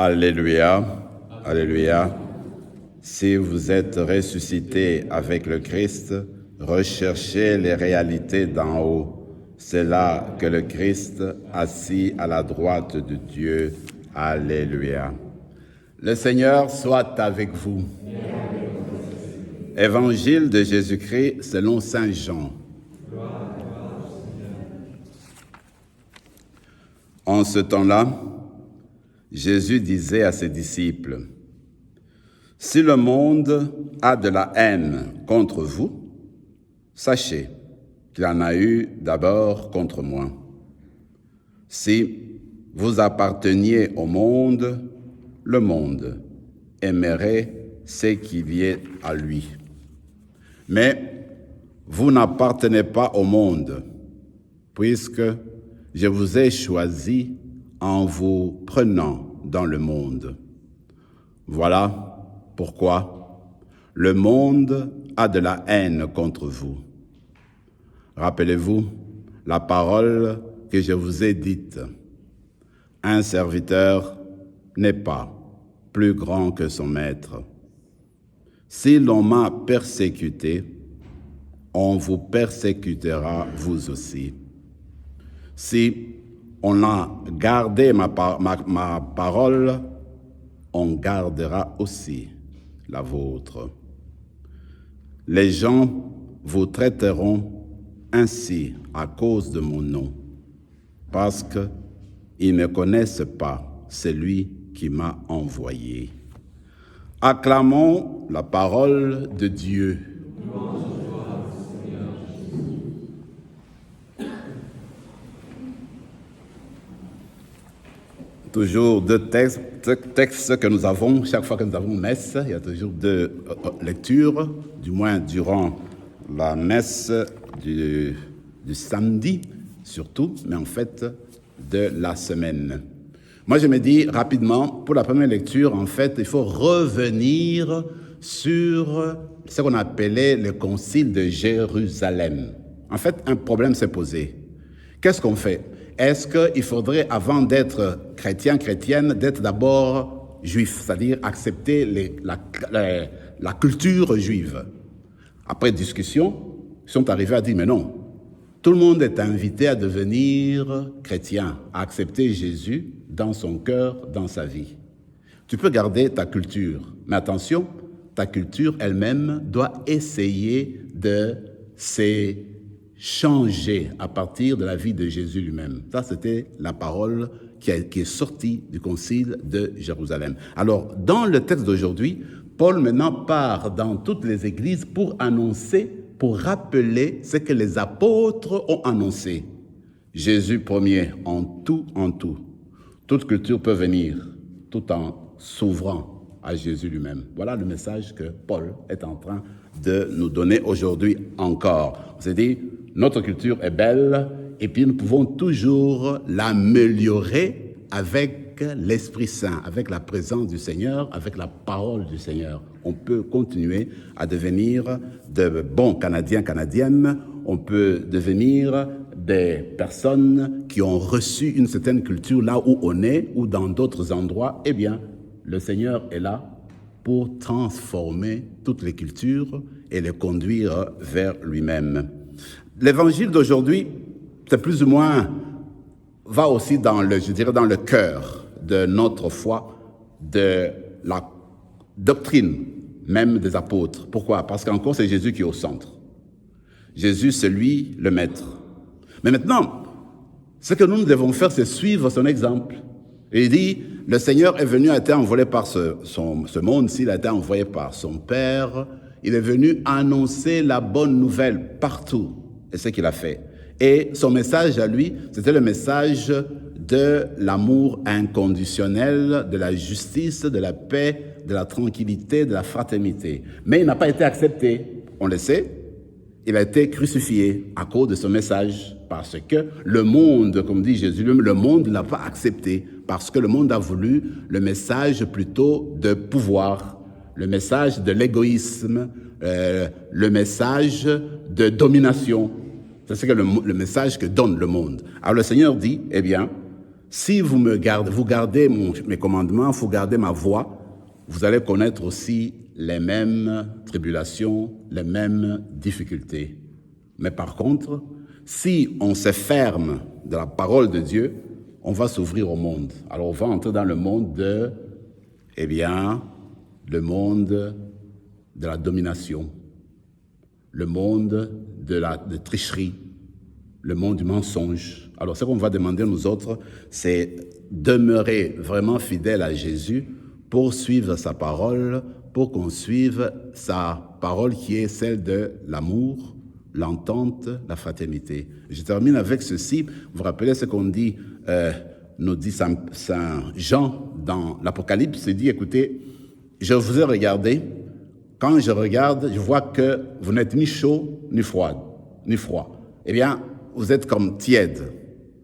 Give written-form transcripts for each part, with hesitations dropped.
Alléluia, Alléluia. Si vous êtes ressuscité avec le Christ, recherchez les réalités d'en haut. C'est là que le Christ, assis à la droite de Dieu. Alléluia. Le Seigneur soit avec vous. Évangile de Jésus-Christ selon saint Jean. En ce temps-là, Jésus disait à ses disciples, « Si le monde a de la haine contre vous, sachez qu'il en a eu d'abord contre moi. Si vous apparteniez au monde, le monde aimerait ce qu'il y est à lui. Mais vous n'appartenez pas au monde, puisque je vous ai choisi en vous prenant dans le monde. Voilà pourquoi le monde a de la haine contre vous. Rappelez-vous la parole que je vous ai dite. Un serviteur n'est pas plus grand que son maître. Si l'on m'a persécuté, on vous persécutera vous aussi. Si on a gardé ma parole, on gardera aussi la vôtre. Les gens vous traiteront ainsi à cause de mon nom, parce qu'ils ne connaissent pas celui qui m'a envoyé. Acclamons la parole de Dieu. Toujours deux textes que nous avons, chaque fois que nous avons messe, il y a toujours deux lectures, du moins durant la messe du samedi, surtout, mais en fait de la semaine. Moi, je me dis rapidement, pour la première lecture, en fait, il faut revenir sur ce qu'on appelait le concile de Jérusalem. En fait, un problème s'est posé. Qu'est-ce qu'on fait? Est-ce qu'il faudrait, avant d'être chrétienne, d'être d'abord juif, c'est-à-dire accepter la culture juive? Après discussion, ils sont arrivés à dire, mais non, tout le monde est invité à devenir chrétien, à accepter Jésus dans son cœur, dans sa vie. Tu peux garder ta culture, mais attention, ta culture elle-même doit essayer de changer à partir de la vie de Jésus lui-même. Ça, c'était la parole qui est sortie du concile de Jérusalem. Alors, dans le texte d'aujourd'hui, Paul maintenant part dans toutes les églises pour annoncer, pour rappeler ce que les apôtres ont annoncé. Jésus premier, en tout. Toute culture peut venir, tout en s'ouvrant à Jésus lui-même. Voilà le message que Paul est en train de nous donner aujourd'hui encore. On s'est dit, notre culture est belle et puis nous pouvons toujours l'améliorer avec l'Esprit Saint, avec la présence du Seigneur, avec la parole du Seigneur. On peut continuer à devenir de bons Canadiens, Canadiennes. On peut devenir des personnes qui ont reçu une certaine culture là où on est ou dans d'autres endroits. Eh bien, le Seigneur est là pour transformer toutes les cultures et les conduire vers lui-même. L'évangile d'aujourd'hui, c'est plus ou moins, va aussi dans le cœur de notre foi, de la doctrine même des apôtres. Pourquoi? Parce qu'encore c'est Jésus qui est au centre. Jésus, c'est lui le maître. Mais maintenant, ce que nous devons faire, c'est suivre son exemple. Et il dit, le Seigneur est venu, a été envoyé par ce monde-ci, il a été envoyé par son Père. Il est venu annoncer la bonne nouvelle partout. Et c'est ce qu'il a fait. Et son message à lui, c'était le message de l'amour inconditionnel, de la justice, de la paix, de la tranquillité, de la fraternité. Mais il n'a pas été accepté. On le sait, il a été crucifié à cause de ce message. Parce que le monde, comme dit Jésus, le monde ne l'a pas accepté. Parce que le monde a voulu le message plutôt de pouvoir, le message de l'égoïsme, le message de domination. C'est le message que donne le monde. Alors le Seigneur dit, eh bien, si vous gardez mes commandements, vous gardez ma voie, vous allez connaître aussi les mêmes tribulations, les mêmes difficultés. Mais par contre, si on se ferme de la parole de Dieu, on va s'ouvrir au monde. Alors on va entrer dans le monde le monde de la domination, le monde de tricherie, le monde du mensonge. Alors ce qu'on va demander nous autres, c'est demeurer vraiment fidèles à Jésus pour suivre sa parole, pour qu'on suive sa parole qui est celle de l'amour, l'entente, la fraternité. Je termine avec ceci. Vous vous rappelez ce qu'on dit, nous dit Saint Jean dans l'Apocalypse, il dit, écoutez, je vous ai regardé, quand je regarde, je vois que vous n'êtes ni chaud, ni froid. Eh bien, vous êtes comme tiède.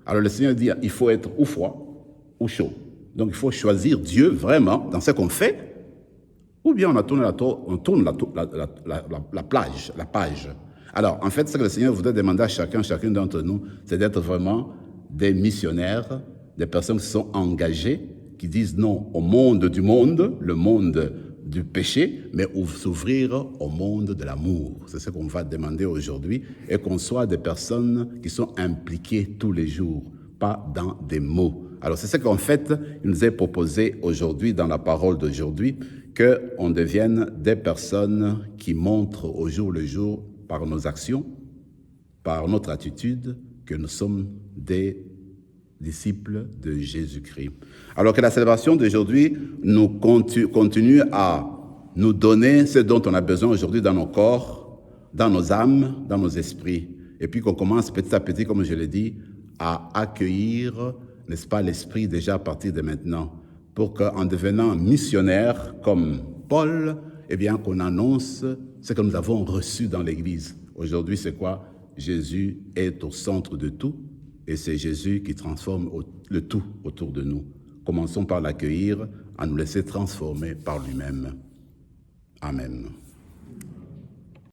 Alors le Seigneur dit, il faut être ou froid ou chaud. Donc il faut choisir Dieu vraiment dans ce qu'on fait, ou bien on tourne la page. Alors en fait, ce que le Seigneur voudrait demander à chacun d'entre nous, c'est d'être vraiment des missionnaires, des personnes qui sont engagées, qui disent non au monde du monde, le monde du péché, mais s'ouvrir au monde de l'amour. C'est ce qu'on va demander aujourd'hui, et qu'on soit des personnes qui sont impliquées tous les jours, pas dans des mots. Alors c'est ce qu'en fait, il nous est proposé aujourd'hui, dans la parole d'aujourd'hui, qu'on devienne des personnes qui montrent au jour le jour, par nos actions, par notre attitude, que nous sommes des disciples de Jésus-Christ. Alors que la célébration d'aujourd'hui nous continue à nous donner ce dont on a besoin aujourd'hui dans nos corps, dans nos âmes, dans nos esprits. Et puis qu'on commence petit à petit, comme je l'ai dit, à accueillir, n'est-ce pas, l'esprit déjà à partir de maintenant, pour qu'en devenant missionnaire comme Paul, eh bien qu'on annonce ce que nous avons reçu dans l'Église. Aujourd'hui, c'est quoi? Jésus est au centre de tout, et c'est Jésus qui transforme le tout autour de nous. Commençons par l'accueillir, à nous laisser transformer par lui-même. Amen.